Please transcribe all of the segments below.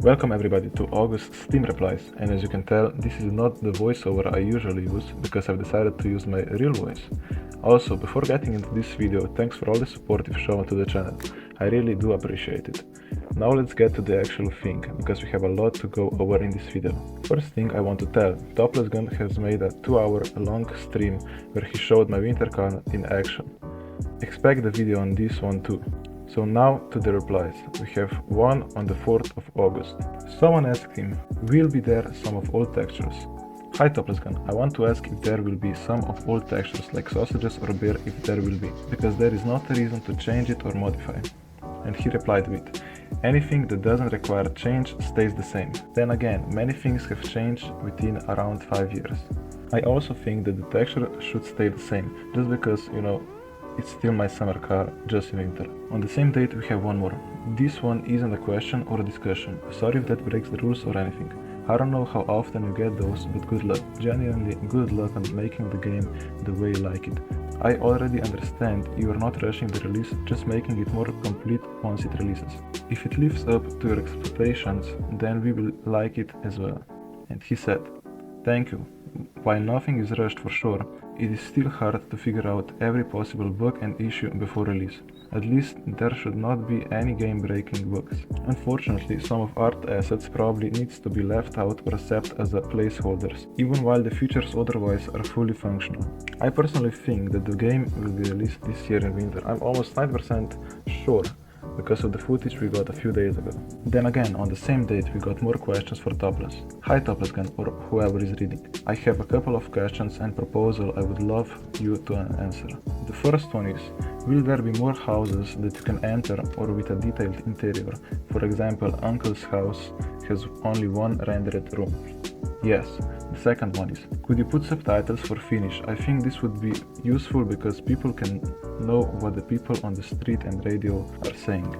Welcome everybody to August Steam Replies, and as you can tell, this is not the voiceover I usually use because I've decided to use my real voice. Also, before getting into this video, thanks for all the support you've shown to the channel. I really do appreciate it. Now let's get to the actual thing, because we have a lot to go over in this video. First thing I want to tell, Topless Gun has made a 2-hour long stream where he showed my winter car in action. Expect the video on this one too. So now to the replies. We have one on the 4th of August. Someone asked him, will be there some of old textures? Hi Topless Gun, I want to ask if there will be some of old textures like sausages or beer if there will be, because there is not a reason to change it or modify. And he replied with, anything that doesn't require change stays the same. Then again, many things have changed within around 5 years. I also think that the texture should stay the same, just because, it's still my summer car, just in winter. On the same date we have one more. This one isn't a question or a discussion. Sorry if that breaks the rules or anything. I don't know how often you get those, but good luck. Genuinely good luck on making the game the way you like it. I already understand you are not rushing the release, just making it more complete once it releases. If it lives up to your expectations, then we will like it as well. And he said, thank you. While nothing is rushed for sure, it is still hard to figure out every possible bug and issue before release. At least there should not be any game-breaking bugs. Unfortunately, some of art assets probably needs to be left out or set as a placeholders, even while the features otherwise are fully functional. I personally think that the game will be released this year in winter. I'm almost 9% sure, because of the footage we got a few days ago. Then again, on the same date we got more questions for Topless. Hi Topless Gun, or whoever is reading. I have a couple of questions and proposal I would love you to answer. The first one is, will there be more houses that you can enter or with a detailed interior? For example, Uncle's house has only one rendered room. Yes. The second one is, could you put subtitles for Finnish? I think this would be useful because people can know what the people on the street and radio are saying.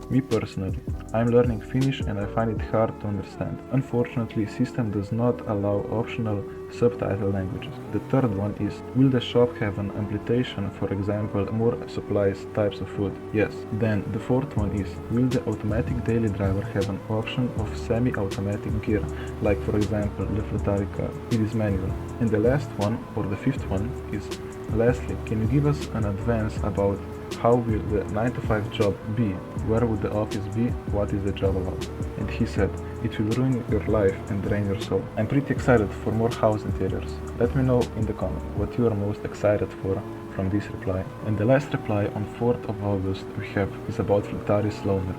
Me personally, I'm learning Finnish and I find it hard to understand. Unfortunately, system does not allow optional subtitle languages. The third one is, will the shop have an amplification, for example, more supplies, types of food? Yes. Then the fourth one is, will the automatic daily driver have an option of semi-automatic gear, like for example the Flatari car? It is manual. And the last one, or the fifth one, is, lastly, can you give us an advance about how will the 9-to-5 job be? Where would the office be? What is the job about? And he said, it will ruin your life and drain your soul. I'm pretty excited for more house interiors. Let me know in the comment what you are most excited for from this reply. And the last reply on 4th of August we have is about Flatari's loaner.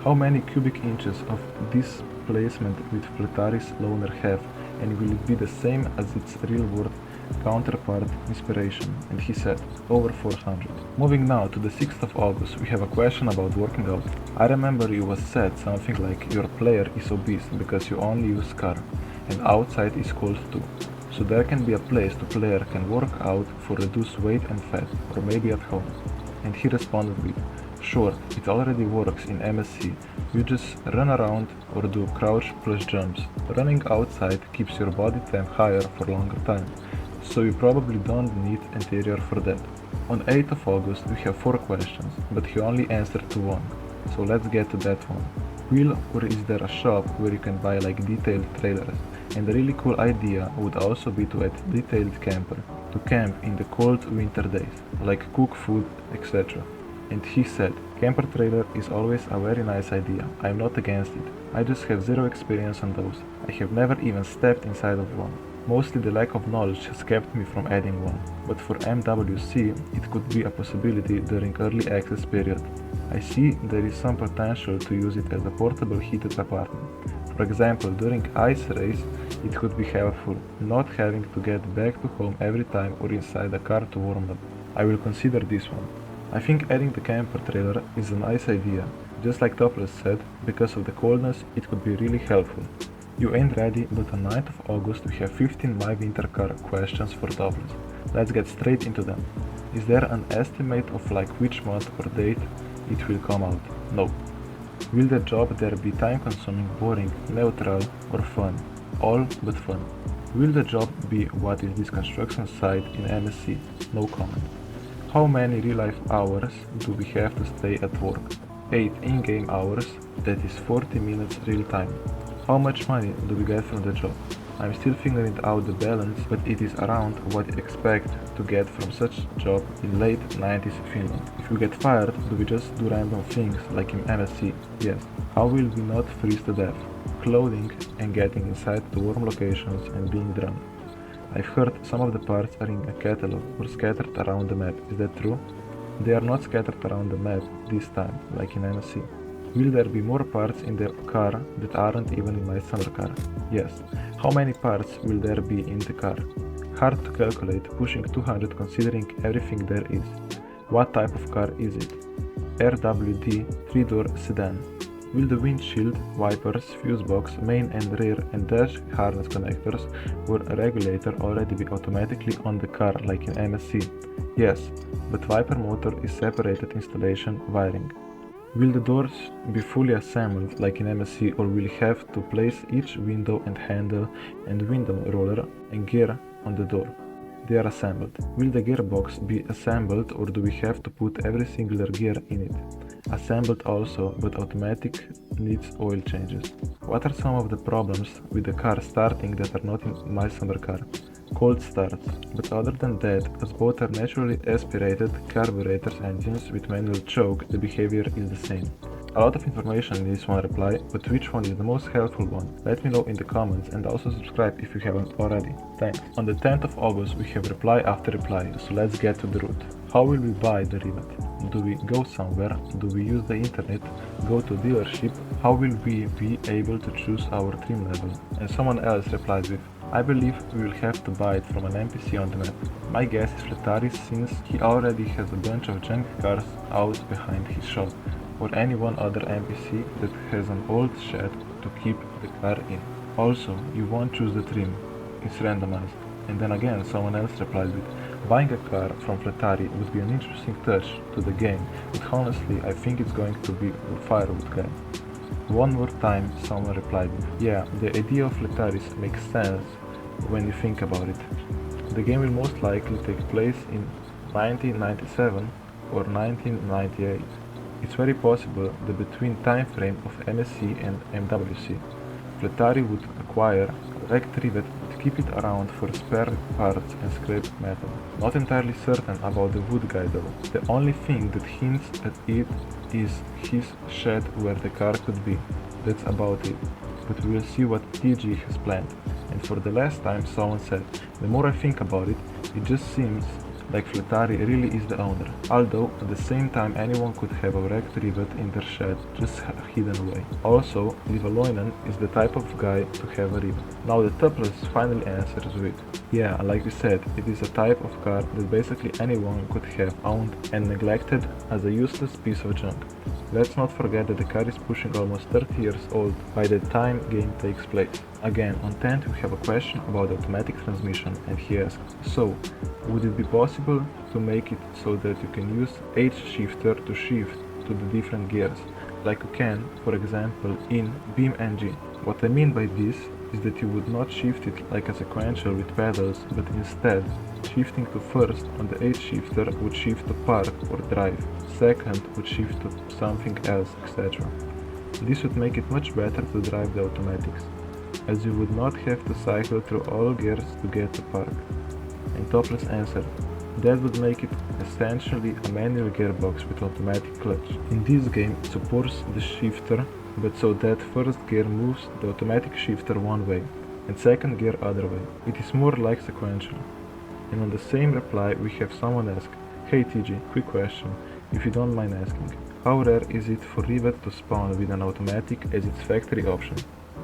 How many cubic inches of displacement will Flatari's loaner have, and will it be the same as its real world counterpart Inspiration? And he said, over 400. Moving now to the 6th of August, we have a question about working out. I remember you was said something like your player is obese because you only use car, and outside is cold too. So there can be a place the player can work out for reduce weight and fat, or maybe at home. And he responded with, sure, it already works in MSC. You just run around or do crouch plus jumps. Running outside keeps your body temp higher for longer time, so you probably don't need interior for that. On 8th of August we have 4 questions, but he only answered to one, so let's get to that one. Will or is there a shop where you can buy like detailed trailers? And a really cool idea would also be to add detailed camper, to camp in the cold winter days, like cook food, etc. And he said, camper trailer is always a very nice idea. I'm not against it. I just have zero experience on those. I have never even stepped inside of one. Mostly the lack of knowledge has kept me from adding one, but for MWC it could be a possibility during early access period. I see there is some potential to use it as a portable heated apartment. For example, during ice race it could be helpful, not having to get back to home every time or inside a car to warm up. I will consider this one. I think adding the camper trailer is a nice idea. Just like Topless said, because of the coldness it could be really helpful. You ain't ready, but on 9th of August we have 15 My Winter Car questions for Topless. Let's get straight into them. Is there an estimate of like which month or date it will come out? No. Will the job there be time consuming, boring, neutral or fun? All but fun. Will the job be what is this construction site in MSC? No comment. How many real life hours do we have to stay at work? 8 in-game hours, that is 40 minutes real time. How much money do we get from the job? I'm still figuring out the balance, but it is around what you expect to get from such job in late 90s Finland. If we get fired, do we just do random things like in MSC? Yes. How will we not freeze to death? Clothing and getting inside the warm locations and being drunk. I've heard some of the parts are in a catalog or scattered around the map. Is that true? They are not scattered around the map this time, like in MSC. Will there be more parts in the car that aren't even in my summer car? Yes. How many parts will there be in the car? Hard to calculate, pushing 200 considering everything there is. What type of car is it? RWD 3-door sedan. Will the windshield, wipers, fuse box, main and rear and dash harness connectors or regulator already be automatically on the car like in MSC? Yes, but wiper motor is separated installation wiring. Will the doors be fully assembled like in MSC, or will you have to place each window and handle and window roller and gear on the door? They are assembled. Will the gearbox be assembled, or do we have to put every single gear in it? Assembled also, but automatic needs oil changes. What are some of the problems with the car starting that are not in my summer car? Cold starts, but other than that, as both are naturally aspirated carburetors engines with manual choke, the behavior is the same. A lot of information in this one reply, but which one is the most helpful one? Let me know in the comments and also subscribe if you haven't already. Thanks. On the 10th of August we have reply after reply, so let's get to the root. How will we buy the Rivet? Do we go somewhere? Do we use the internet? Go to dealership? How will we be able to choose our trim level? And someone else replies with, I believe we will have to buy it from an NPC on the map. My guess is Fletari, since he already has a bunch of junk cars out behind his shop, or any one other NPC that has an old shed to keep the car in. Also, you won't choose the trim, it's randomized. And then again someone else replies with, buying a car from Fletari would be an interesting touch to the game, but honestly I think it's going to be a firewood guy. One more time someone replied with, yeah, the idea of Fletaris makes sense when you think about it. The game will most likely take place in 1997 or 1998. It's very possible that between time frame of MSC and MWC, Fletari would acquire a wrecked Rivet to keep it around for spare parts and scrap metal. Not entirely certain about the wood guy though. The only thing that hints at it is his shed where the car could be. That's about it. But we will see what TG has planned. And for the last time someone said, the more I think about it, it just seems like Fletari really is the owner, although at the same time anyone could have a wrecked Rivet in their shed just hidden away. Also, Livaloinen is the type of guy to have a Rivet. Now the Tupless finally answers with, yeah, like we said, it is a type of car that basically anyone could have owned and neglected as a useless piece of junk. Let's not forget that the car is pushing almost 30 years old by the time game takes place. Again, on 10th we have a question about the automatic transmission, and he asks, so, would it be possible to make it so that you can use H shifter to shift to the different gears, like you can, for example, in BeamNG? What I mean by this is that you would not shift it like a sequential with pedals, but instead, shifting to first on the H shifter would shift to park or drive, second would shift to something else, etc. This would make it much better to drive the automatics, as you would not have to cycle through all gears to get to park. And Topless answered, that would make it essentially a manual gearbox with automatic clutch. In this game it supports the shifter, but so that first gear moves the automatic shifter one way, and second gear other way. It is more like sequential. And on the same reply we have someone ask, hey TG, quick question, if you don't mind asking, how rare is it for Rivet to spawn with an automatic as its factory option?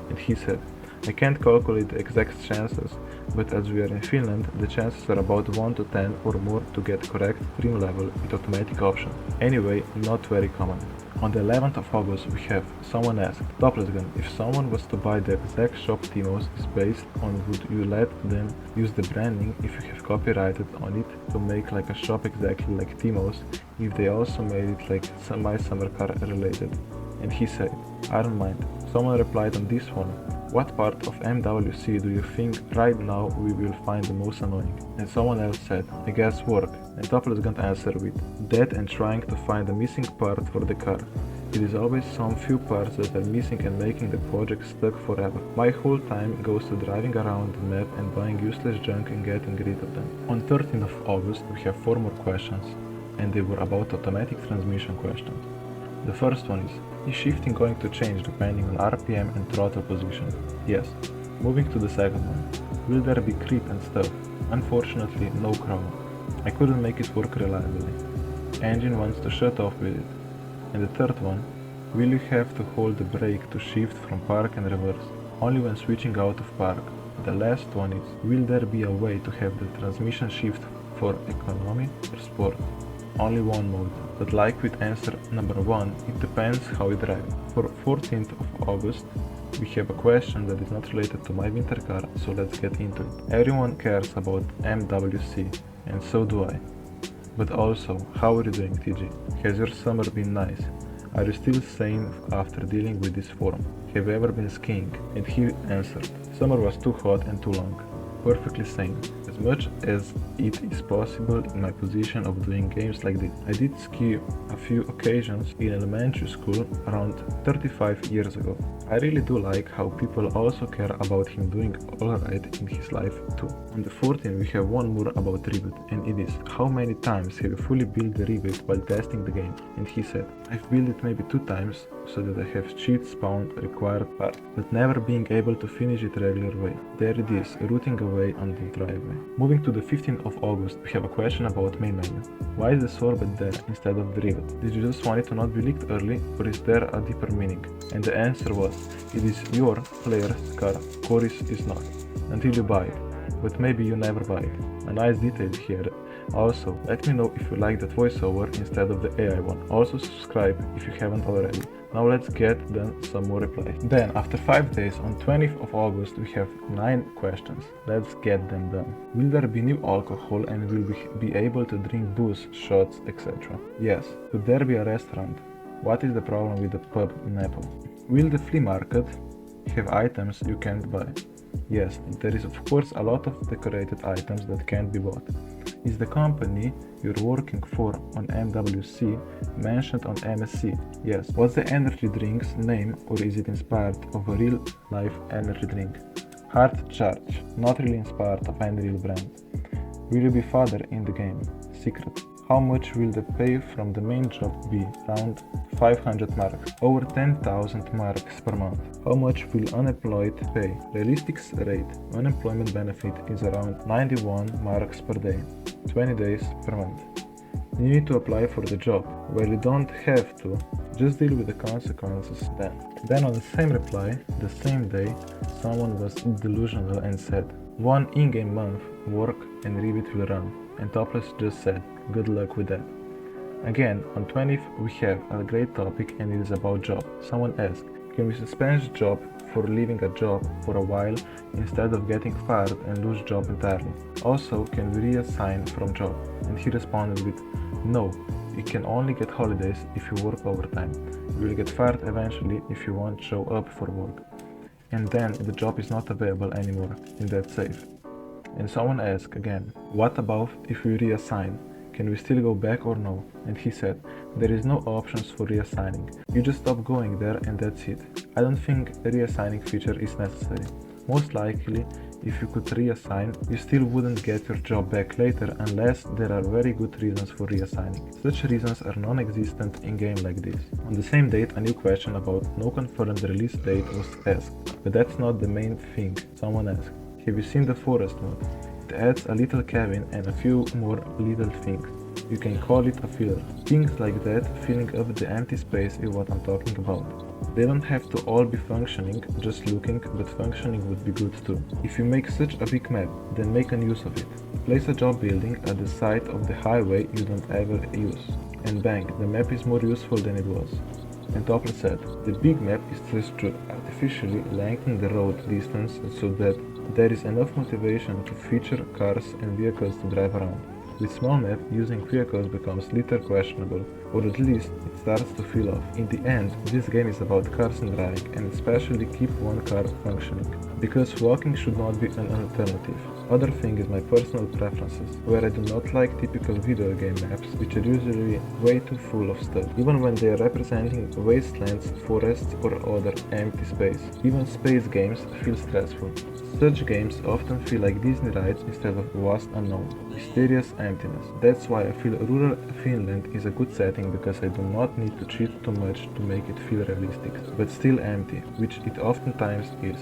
And he said, I can't calculate the exact chances, but as we are in Finland, the chances are about 1 to 10 or more to get correct trim level with automatic option. Anyway, not very common. On the 11th of August we have someone asked, Topless Gun, if someone was to buy the exact shop Timos is based on, would you let them use the branding if you have copyrighted on it to make like a shop exactly like Timos, if they also made it like my summer car related? And he said, I don't mind. Someone replied on this one, what part of MWC do you think right now we will find the most annoying? And someone else said, I guess work. And Topless Gun answered with, that and trying to find a missing part for the car. It is always some few parts that are missing and making the project stuck forever. My whole time goes to driving around the map and buying useless junk and getting rid of them. On 13th of August we have 4 more questions, and they were about automatic transmission questions. The first one is shifting going to change depending on RPM and throttle position? Yes. Moving to the second one, will there be creep and stuff? Unfortunately, no crow. I couldn't make it work reliably. Engine wants to shut off with it. And the third one, will you have to hold the brake to shift from park and reverse? Only when switching out of park. The last one is, will there be a way to have the transmission shift for economy or sport? Only one mode, but like with answer number 1, it depends how you drive. For 14th of August, we have a question that is not related to my winter car, so let's get into it. Everyone cares about MWC, and so do I. But also, how are you doing, TG? Has your summer been nice? Are you still sane after dealing with this forum? Have you ever been skiing? And he answered, summer was too hot and too long. Perfectly sane, as much as it is possible in my position of doing games like this. I did ski a few occasions in elementary school around 35 years ago. I really do like how people also care about him doing alright in his life too. On the 14th we have one more about Rivet, and it is, how many times have you fully built the Rivet while testing the game? And he said, I've built it maybe 2 times so that I have cheat spawned required part, but never being able to finish it regular way. There it is, routing away on the driveway. Moving to the 15th of August, we have a question about main menu. Why is the sorbet there instead of the Rivet? Did you just want it to not be leaked early, or is there a deeper meaning? And the answer was, it is your player's car, Cory's is not, until you buy it, but maybe you never buy it. A nice detail here. Also, let me know if you like that voiceover instead of the AI one. Also subscribe if you haven't already. Now let's get then some more replies. Then after 5 days, on 20th of August, we have 9 questions. Let's get them done. Will there be new alcohol and will we be able to drink booze, shots, etc.? Yes. Could there be a restaurant? What is the problem with the pub in Nepal? Will the flea market have items you can't buy? Yes, there is of course a lot of decorated items that can't be bought. Is the company you're working for on MWC mentioned on MSC? Yes. What's the energy drink's name, or is it inspired of a real life energy drink? Hard Charge, not really inspired of any real brand. Will you be father in the game? Secret. How much will the pay from the main job be? Around 500 marks. Over 10,000 marks per month. How much will unemployed pay? Realistic rate. Unemployment benefit is around 91 marks per day. 20 days per month. You need to apply for the job. Well, you don't have to. Just deal with the consequences then. Then on the same reply, the same day, someone was delusional and said, 1 in-game month, work and Rivet will run. And Topless just said, good luck with that. Again, on 20th we have a great topic, and it is about job. Someone asked, can we suspend job for leaving a job for a while instead of getting fired and lose job entirely? Also, can we reassign from job? And he responded with, no, you can only get holidays if you work overtime. You will get fired eventually if you won't show up for work. And then the job is not available anymore, and that's safe. And someone asked again, what about if we reassign? Can we still go back or no? And he said, there is no options for reassigning. You just stop going there and that's it. I don't think a reassigning feature is necessary. Most likely, if you could reassign, you still wouldn't get your job back later unless there are very good reasons for reassigning. Such reasons are non-existent in game like this. On the same date, a new question about no confirmed release date was asked, but that's not the main thing. Someone asked, have you seen the forest mode? It adds a little cabin and a few more little things. You can call it a filler. Things like that, filling up the empty space, is what I'm talking about. They don't have to all be functioning, just looking, but functioning would be good too. If you make such a big map, then make an use of it. Place a job building at the side of the highway you don't ever use. And bang, the map is more useful than it was. And Toppler said, the big map is just to artificially lengthen the road distance so that there is enough motivation to feature cars and vehicles to drive around. With small map, using vehicles becomes little questionable, or at least it starts to feel off. In the end, this game is about cars and driving, and especially keep one car functioning, because walking should not be an alternative. Other thing is my personal preferences, where I do not like typical video game maps, which are usually way too full of stuff, even when they are representing wastelands, forests or other empty space. Even space games feel stressful. Such games often feel like Disney rides instead of vast unknown, mysterious emptiness. That's why I feel rural Finland is a good setting, because I do not need to cheat too much to make it feel realistic, but still empty, which it oftentimes is.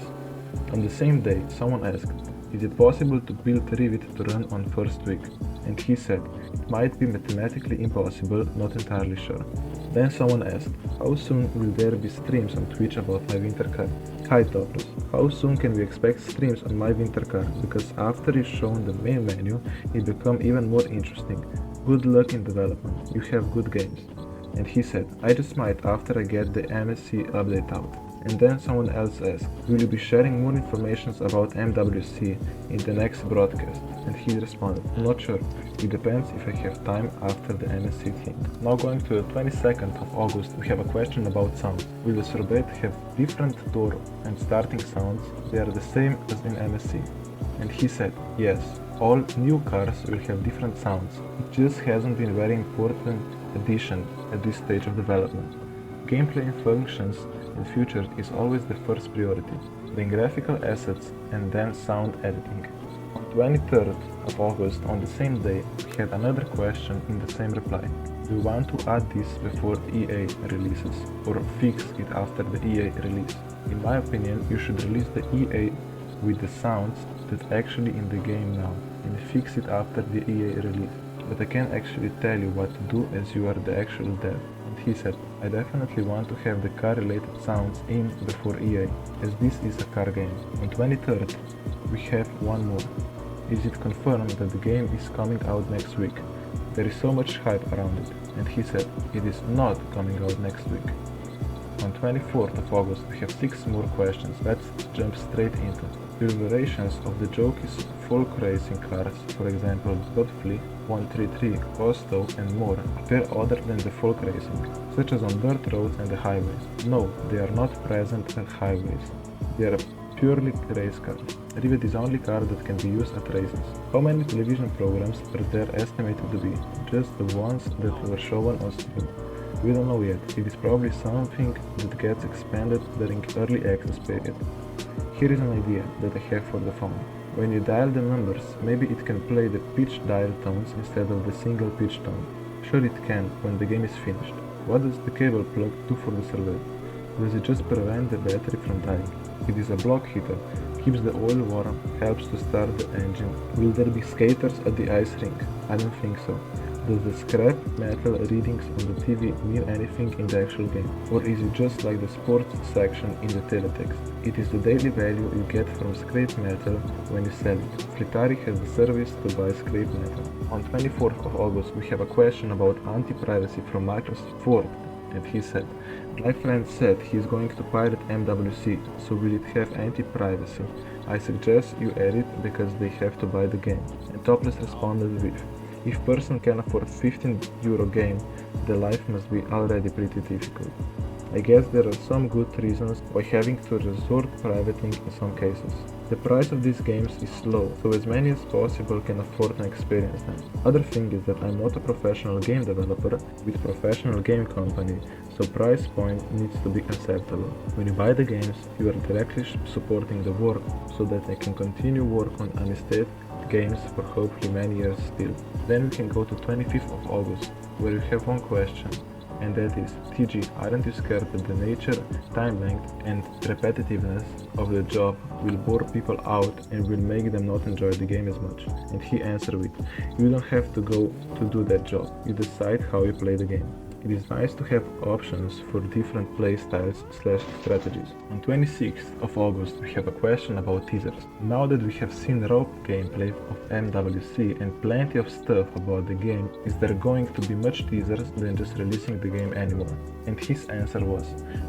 On the same day, someone asked, is it possible to build Rivet to run on first week? And he said, it might be mathematically impossible, not entirely sure. Then someone asked, how soon will there be streams on Twitch about my winter car? Hi Taurus, how soon can we expect streams on my winter car? Because after you've shown the main menu, it becomes even more interesting. Good luck in development, you have good games. And he said, I just might after I get the MSC update out. And then someone else asked, will you be sharing more information about MWC in the next broadcast? And he responded, not sure, it depends if I have time after the MSC thing. Now going to the 22nd of August, we have a question about sound. Will the sorbet have different door and starting sounds? They are the same as in MSC. And he said, yes, all new cars will have different sounds. It just hasn't been very important addition at this stage of development. Gameplay and functions in the future is always the first priority, then graphical assets and then sound editing. On 23rd of August, on the same day, we had another question in the same reply. Do you want to add this before EA releases, or fix it after the EA release? In my opinion, you should release the EA with the sounds that actually in the game now, and fix it after the EA release. But I can't actually tell you what to do as you are the actual dev. And he said, I definitely want to have the car related sounds in before EA, as this is a car game. On 23rd, we have one more. Is it confirmed that the game is coming out next week? There is so much hype around it. And he said, it is not coming out next week. On 24th of August, we have 6 more questions. Let's jump straight into Reverberations of the joke is folk racing cars, for example Godfrey, 133, Costo and more, appear other than the folk racing, such as on dirt roads and the highways. No, they are not present at highways. They are purely race cars. Rivet is the only car that can be used at races. How many television programs are there estimated to be? Just the ones that were shown on stream. We don't know yet. It is probably something that gets expanded during early access period. Here is an idea that I have for the phone. When you dial the numbers, maybe it can play the pitch dial tones instead of the single pitch tone. Sure it can when the game is finished. What does the cable plug do for the server? Does it just prevent the battery from dying? It is a block heater, keeps the oil warm, helps to start the engine. Will there be skaters at the ice rink? I don't think so. Does the scrap metal readings on the TV mean anything in the actual game? Or is it just like the sports section in the teletext? It is the daily value you get from scrap metal when you sell it. Fritari has the service to buy scrap metal. On 24th of August we have a question about anti-privacy from Microsoft Ford, and he said, my friend said he is going to pirate MWC, so will it have anti-privacy? I suggest you add it because they have to buy the game. And Topless responded with, if person can afford €15 game, the life must be already pretty difficult. I guess there are some good reasons why having to resort privating in some cases. The price of these games is low, so as many as possible can afford and experience them. Other thing is that I'm not a professional game developer with professional game company, so price point needs to be acceptable. When you buy the games, you are directly supporting the work so that I can continue work on Amistad games for hopefully many years still. Then we can go to 25th of August, where you have one question, and that is, TG, aren't you scared that the nature, time length and repetitiveness of the job will bore people out and will make them not enjoy the game as much? And he answered with, you don't have to go to do that job, you decide how you play the game. It is nice to have options for different playstyles/strategies. On 26th of August we have a question about teasers. Now that we have seen raw gameplay of MWC and plenty of stuff about the game, is there going to be much teasers than just releasing the game anymore? And his answer was,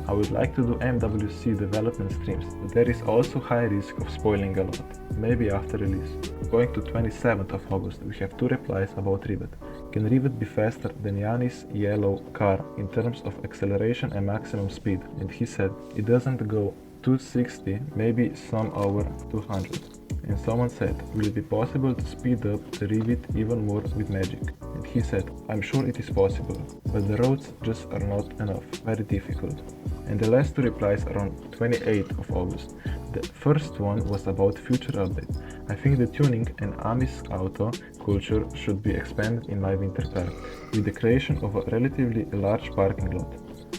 I would like to do MWC development streams, but there is also high risk of spoiling a lot, maybe after release. Going to 27th of August we have 2 replies about Rivet. Can Rivet be faster than Yanni's yellow car in terms of acceleration and maximum speed? And he said, it doesn't go 260, maybe some over 200. And someone said, will it be possible to speed up the Rivet even more with magic? And he said, I'm sure it is possible, but the roads just are not enough, very difficult. And the last two replies are on 28th of August. The first one was about future update. I think the tuning and Amis auto culture should be expanded in my winter car, with the creation of a relatively large parking lot,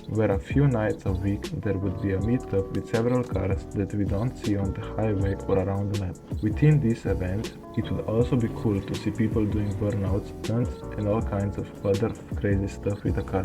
where a few nights a week there would be a meetup with several cars that we don't see on the highway or around the map. Within this event, it would also be cool to see people doing burnouts, stunts and all kinds of other crazy stuff with a car.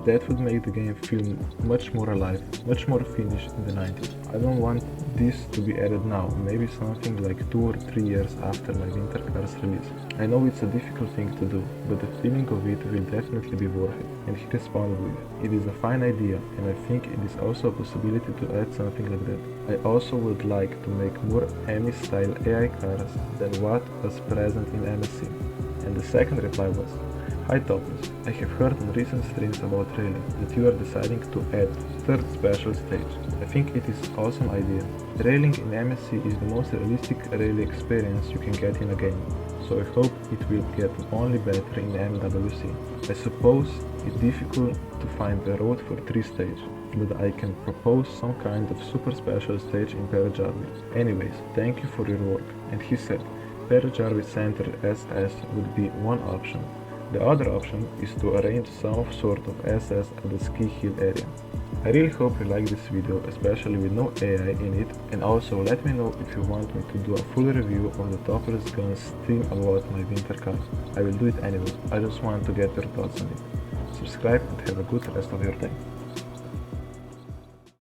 That would make the game feel much more alive, much more finished in the 90s. I don't want this to be added now, maybe something like 2 or 3 years after my winter car's release. I know it's a difficult thing to do, but the feeling of it will definitely be worth it. And he responded with, it is a fine idea, and I think it is also a possibility to add something like that. I also would like to make more Ami-style AI cars than what was present in MSC. And the second reply was, Hi Topless, I have heard on recent streams about railing that you are deciding to add third special stage. I think it is an awesome idea. Railing in MSC is the most realistic rally experience you can get in a game, so I hope it will get only better in MWC. I suppose it's difficult to find a road for 3 stage, but I can propose some kind of super special stage in Parajarvi. Anyways, thank you for your work. And he said, Parajarvi Center SS would be one option. The other option is to arrange some sort of SS at the ski hill area. I really hope you like this video, especially with no AI in it, and also let me know if you want me to do a full review of the Topless Guns stream about my winter car. I will do it anyway, I just want to get your thoughts on it. Subscribe and have a good rest of your day.